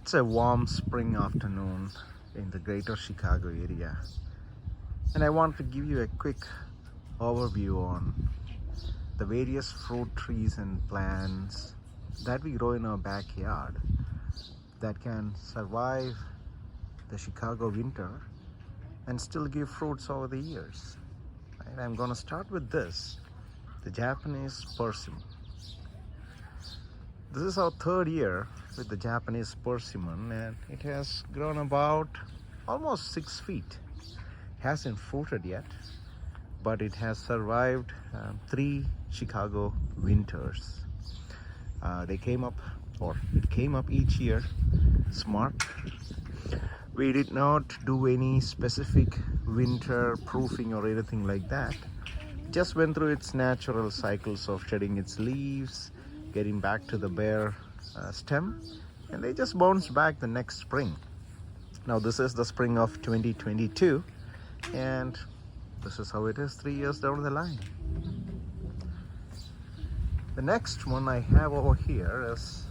It's a warm spring afternoon in the greater Chicago area, and I want to give you a quick overview on the various fruit trees and plants that we grow in our backyard that can survive the Chicago winter and still give fruits over the years. Right? I'm going to start with this, the Japanese persimmon. This is our third year with the Japanese persimmon, and it has grown about almost 6 feet. It hasn't fruited yet, but it has survived 3 Chicago winters. It came up each year smart. We did not do any specific winter proofing or anything like that. Just went through its natural cycles of shedding its leaves, getting back to the bare stem, and they just bounced back the next spring. Now this is the spring of 2022, and this is how it is 3 years down the line. The next one I have over here is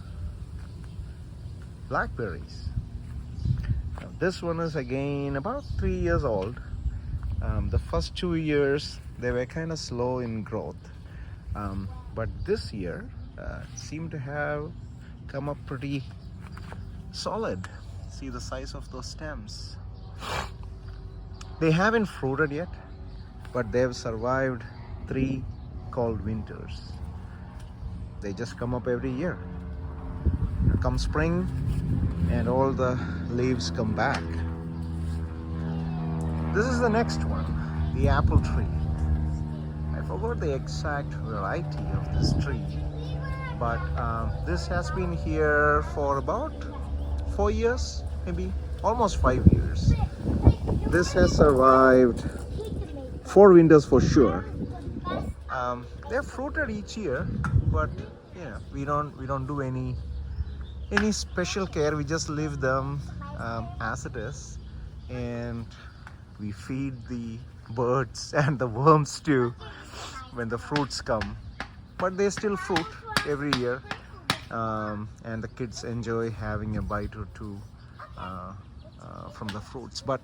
Blackberries. Now, this one is again about 3 years old. The first 2 years they were kind of slow in growth, but this year seem to have come up pretty solid. See the size of those stems. They haven't fruited yet, but they've survived 3 cold winters. They just come up every year. Come spring and all the leaves come back. This is the next one, the apple tree. I forgot the exact variety of this tree, but this has been here for about 4 years, maybe almost 5 years. This has survived 4 winters for sure. They're fruited each year, but we don't do any special care. We just leave them as it is, and we feed the birds and the worms too when the fruits come. But they still fruit every year, and the kids enjoy having a bite or two from the fruits. But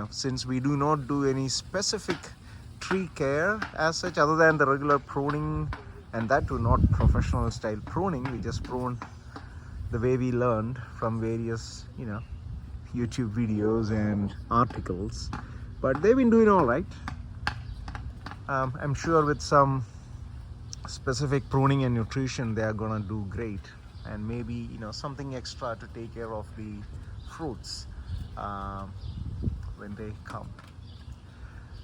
since we do not do any specific tree care as such, other than the regular pruning, and that too not professional style pruning, we just prune the way we learned from various YouTube videos and articles. But they've been doing all right. I'm sure with some specific pruning and nutrition they are gonna do great, and maybe something extra to take care of the fruits when they come.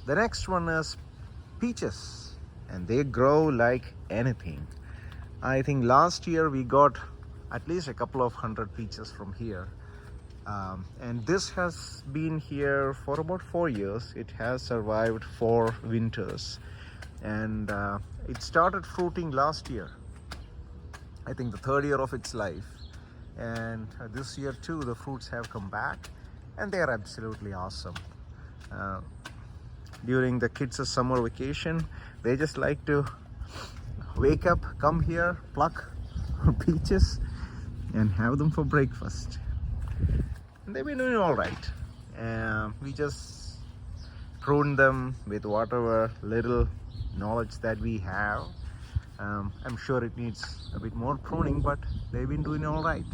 The next one is peaches, and they grow like anything. I think last year we got at least a couple of 100 peaches from here, and this has been here for about 4 years. It has survived 4 winters, and it started fruiting last year, I think the 3rd year of its life, and this year too the fruits have come back, and they are absolutely awesome. During the kids' summer vacation, they just like to wake up, come here, pluck peaches and have them for breakfast. And they've been doing all right. We just prune them with whatever little knowledge that we have. I'm sure it needs a bit more pruning, but they've been doing all right.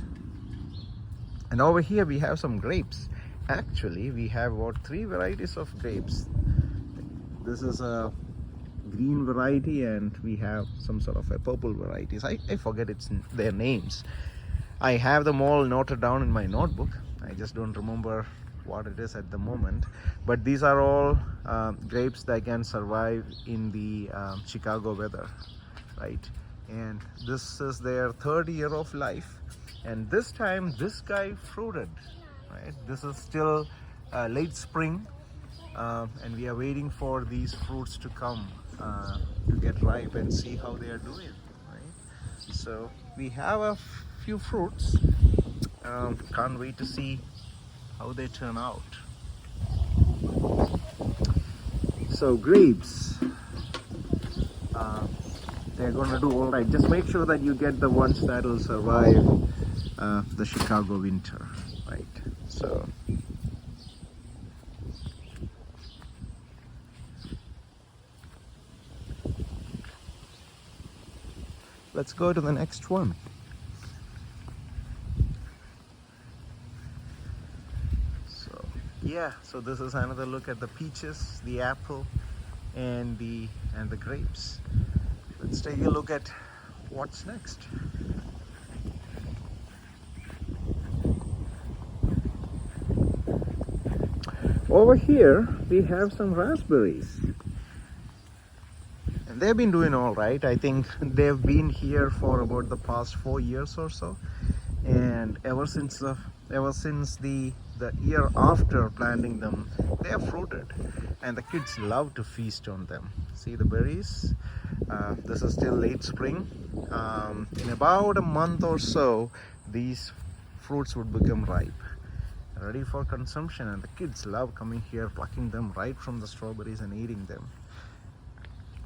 And over here we have some grapes. Actually, we have about 3 varieties of grapes. This is a green variety, and we have some sort of a purple varieties. I forget their names. I have them all noted down in my notebook. I just don't remember what it is at the moment. But these are all grapes that can survive in the Chicago weather, right? And this is their 3rd year of life, and this time this guy fruited, right? This is still late spring, and we are waiting for these fruits to come to get ripe and see how they are doing, right? So we have a few fruits. Can't wait to see how they turn out. So grapes, they're gonna do all right. Just make sure that you get the ones that will survive the Chicago winter, right? So let's go to the next one. So yeah, so this is another look at the peaches, the apple, and the grapes. Let's take a look at what's next. Over here we have some raspberries, and they've been doing all right. I think they've been here for about the past 4 years or so, and ever since the year after planting them, they have fruited, and the kids love to feast on them. See the berries. This is still late spring. In about a month or so, these fruits would become ripe, ready for consumption, and the kids love coming here, plucking them right from the strawberries and eating them.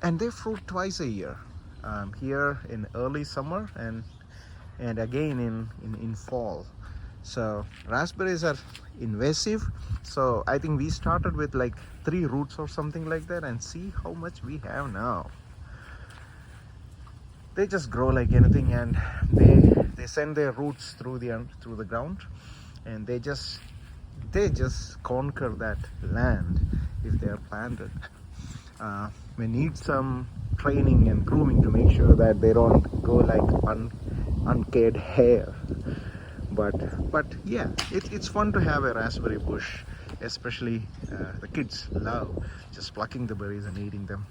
And they fruit twice a year, here in early summer and again in fall. So raspberries are invasive, so I think we started with like 3 roots or something like that, and see how much we have now. They just grow like anything, and they send their roots through the ground, and they just conquer that land if they are planted. We need some training and grooming to make sure that they don't go like uncared hair. But yeah, it's fun to have a raspberry bush, especially the kids love just plucking the berries and eating them.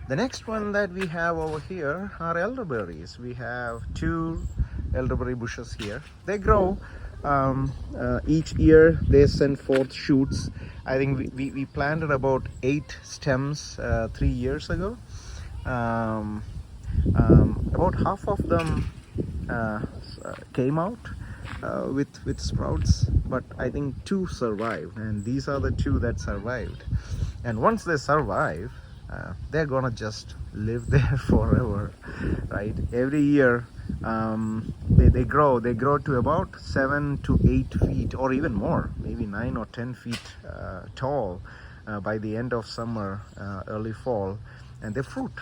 The next one that we have over here are elderberries. We have 2 elderberry bushes here. They grow each year. They send forth shoots. I think we planted about 8 stems 3 years ago. About half of them came out with sprouts, but I think 2 survived, and these are the 2 that survived. And once they survive, they're gonna just live there forever, right? Every year they grow to about 7 to 8 feet, or even more, maybe 9 or 10 feet tall by the end of summer, early fall, and they fruit.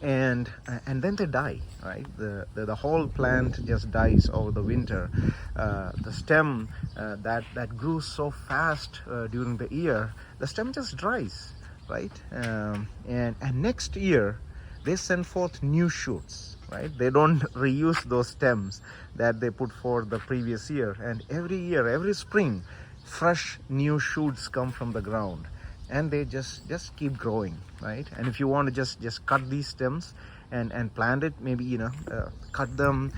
And then they die, right? The whole plant just dies over the winter. The stem that grew so fast during the year, the stem just dries, right? And next year they send forth new shoots, right? They don't reuse those stems that they put for the previous year, and every year, every spring, fresh new shoots come from the ground, and they just keep growing, right? And if you want to just cut these stems and plant it, maybe cut them,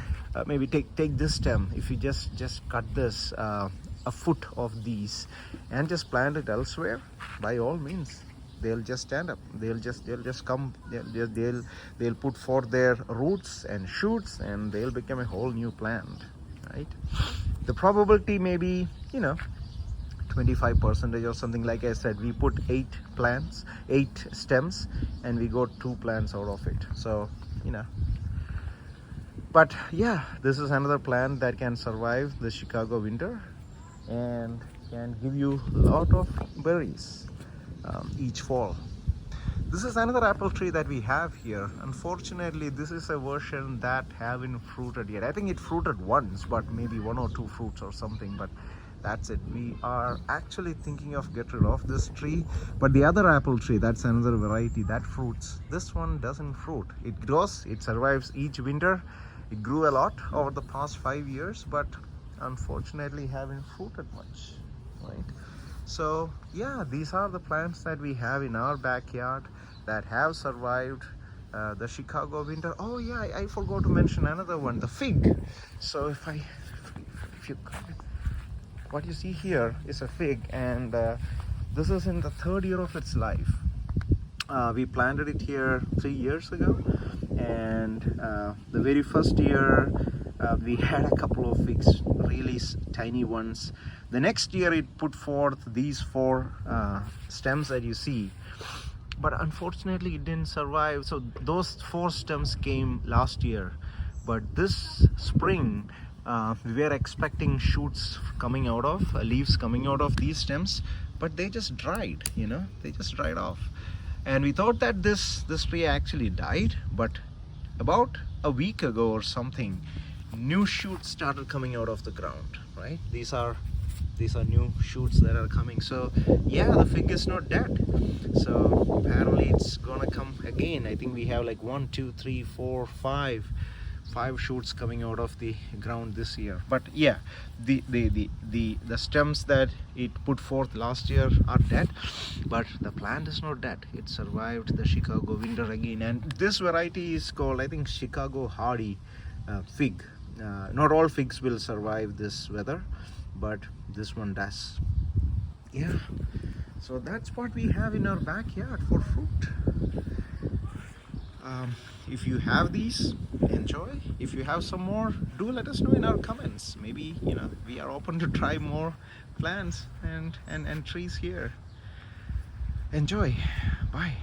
maybe take this stem. If you just cut this a foot of these and just plant it elsewhere, by all means, they'll just stand up. They'll just come. They'll put forth their roots and shoots, and they'll become a whole new plant, right? The probability may be 25% or something. Like I said, we put 8 stems, and we got 2 plants out of it. So but yeah, this is another plant that can survive the Chicago winter and can give you a lot of berries each fall. This is another apple tree that we have here. Unfortunately, this is a version that haven't fruited yet. I think it fruited once, but maybe 1 or 2 fruits or something, but that's it. We are actually thinking of get rid of this tree, but the other apple tree, that's another variety that fruits. This one doesn't fruit. It grows, it survives each winter. It grew a lot over the past 5 years, but unfortunately haven't fruited much, right? So yeah, these are the plants that we have in our backyard that have survived the Chicago winter. Oh yeah, I forgot to mention another one, the fig. So if you what you see here is a fig, and this is in the 3rd year of its life. We planted it here 3 years ago, and the very first year we had a couple of figs, really tiny ones. The next year it put forth these 4 stems that you see, but unfortunately it didn't survive. So those 4 stems came last year, but this spring we were expecting shoots coming out of leaves coming out of these stems, but they just dried, you know, they just dried off. And we thought that this tree actually died, but about a week ago or something, new shoots started coming out of the ground, right? These are new shoots that are coming. So yeah, the fig is not dead. So apparently it's gonna come again. I think we have like 1, 2, 3, 4, 5 shoots coming out of the ground this year. But yeah, the stems that it put forth last year are dead, but the plant is not dead. It survived the Chicago winter again. And this variety is called, I think, Chicago hardy fig. Not all figs will survive this weather, but this one does. Yeah, so that's what we have in our backyard for fruit. If you have these, enjoy. If you have some more, do let us know in our comments. Maybe, you know, we are open to try more plants and trees here. Enjoy. Bye.